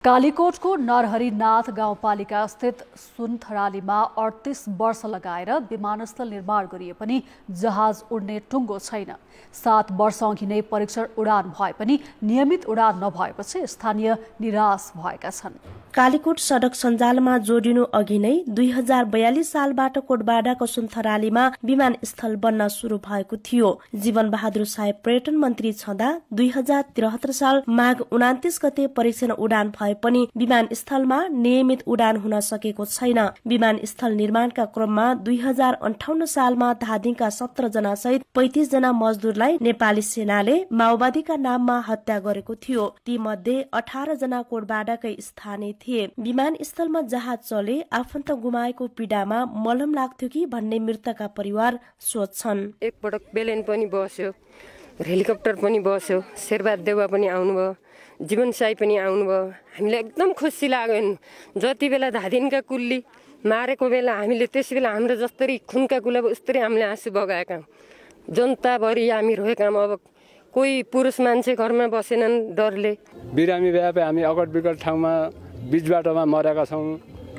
कालीकोटको नरहरिनाथ गाउँपालिका स्थित सुनथरालीमा 38 वर्ष लगाएर विमानस्थल निर्माण गरिए पनि जहाज उड्ने टुङ्गो छैन। 7 वर्षअघि नै परीक्षण उडान भए पनि नियमित उडान नभएपछि स्थानीय निराश भएका छन्। कालीकोट सडक सञ्जालमा जोडिनु अघि नै 2042 सालबाट कोटबाडाको सुनथरालीमा विमानस्थल बन्न सुरु भएको थियो। जीवन बहादुर साहेब पर्यटन मन्त्री छँदा 2073 साल माघ 29 गते परीक्षण उडान भए पनि विमानस्थलमा नियमित उडान हुन सकेको छैन। विमानस्थल निर्माणका क्रममा 2058 सालमा धादिङका 17 जना सहित 35 जना मजदुरलाई नेपाली सेनाले माओवादीका नाममा हत्या गरेको थियो। ती मध्ये 18 जना कोटबाडाकै स्थानीय थिए। विमानस्थलमा जहाज चले आफन्त गुमाएको पीडामा मलम लाग्थ्यो कि भन्ने मृतकका परिवार सोच्छन्। एकपटक बेलेन पनि बस्यो, हेलिकप्टर पनि बस्यो, शेरबहादुर देउवा पनि आउनुभयो, जीवन साई पनि आउनुभयो। हामीलाई एकदम खुसी लाग्यो। जति बेला धादिङका कुल्ली मारेको बेला हामीले त्यस बेला हाम्रो जस्तरी खुनका कुला उस्तरी हामीले आँसु बगाएका, जनताभरि हामी रोएका। अब कोही पुरुष मान्छे घरमा बसेनन् डरले। बिरामी भए हामी अगट विकट ठाउँमा बीच बाटोमा मरेका छौँ।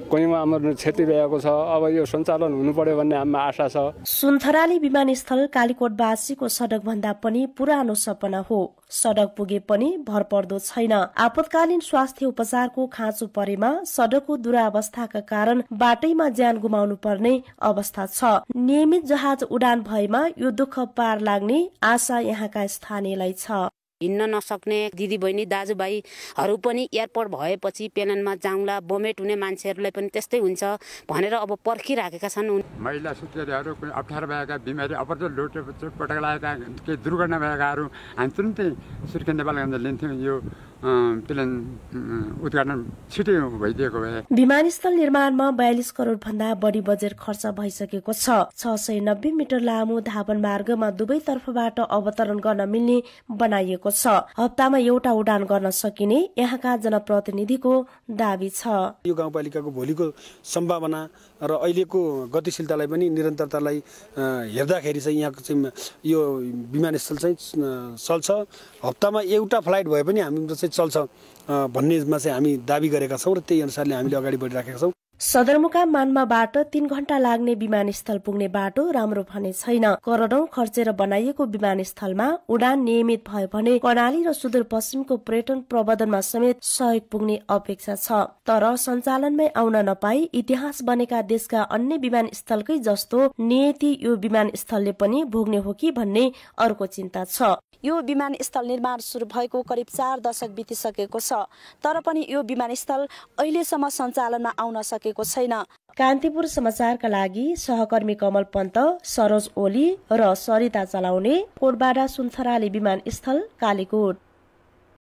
कोहीमा हाम्रो क्षति भएको छ। अब यो सञ्चालन हुनु पर्यो भन्ने हाम्रो आशा छ। सुनथराली विमानस्थल कालीकोटवासीको सडक भन्दा पनि पुरानो सपना हो। सडक पुगे पनि भरपर्दो छैन। आपतकालीन स्वास्थ्य उपचारको खाँचो परेमा सडकको दुरावस्थाका कारण बाटैमा ज्यान गुमाउनु पर्ने अवस्था छ। नियमित जहाज उडान भएमा यो दुःख पार लाग्ने आशा यहाँका स्थानीयलाई छ। हिँड्न नसक्ने दिदी बहिनी दाजुभाइहरू पनि एयरपोर्ट भएपछि पेलेनमा जाउँला बमेट हुने मान्छेहरूलाई पनि त्यस्तै हुन्छ भनेर अब पर्खिराखेका छन्। महिला सुत्केरीहरू कुनै अप्ठ्यारो भएका बिमारी अपरचोट लुटे पटक लागेका केही दुर्घटना भएकाहरू हामी तुरुन्तै सुर्खेत नेपालगञ्ज लिन्थ्यौँ। यो प्लेन उद्घाटन छिटै भइदिएको भए। विमानस्थल निर्माणमा 42 करोड भन्दा बढी बजेट खर्च भइसकेको छ। 690 मिटर लामो धावन मार्गमा दुवै तर्फबाट अवतरण गर्न मिल्ने बनाइएको छ। हप्तामा एउटा उडान गर्न सकिने यहाँका जनप्रतिनिधिको दाबी छ। यो गाउँपालिकाको भोलिको सम्भावना र अहिलेको गतिशीलतालाई पनि निरन्तरतालाई हेर्दाखेरि चाहिँ यहाँको चाहिँ यो विमानस्थल चाहिँ चल्छ। हप्तामा एउटा फ्लाइट भए पनि हाम्रो चाहिँ चल्छ भन्नेमा चाहिँ हामी दाबी गरेका छौँ र त्यही अनुसारले हामीले अगाडि बढिराखेका छौँ। सदरमुकाम मान्माबाट 3 घण्टा लाग्ने विमानस्थल पुग्ने बाटो राम्रो भने छैन। करोडौं खर्चेर बनाइएको विमानस्थलमा उडान नियमित भयो भने कर्णाली र सुदूरपश्चिमको पर्यटन प्रबन्धनमा समेत सहयोग पुग्ने अपेक्षा छ। तर सञ्चालनमै आउन नपाई इतिहास बनेका देशका अन्य विमानस्थलकै जस्तो नियति यो विमानस्थलले पनि भोग्ने हो कि भन्ने अर्को चिन्ता छ। यो विमानस्थल निर्माण सुरु भएको करिब 4 दशक बितिसकेको छ, तर पनि यो विमानस्थल अहिलेसम्म सञ्चालनमा आउन सकेको छैन। कान्तिपुर समाचारका लागि सहकर्मी कमल पन्त, सरोज ओली र सरिता चलाउने, कोटबाडा सुनथराली विमानस्थल, कालीकोट।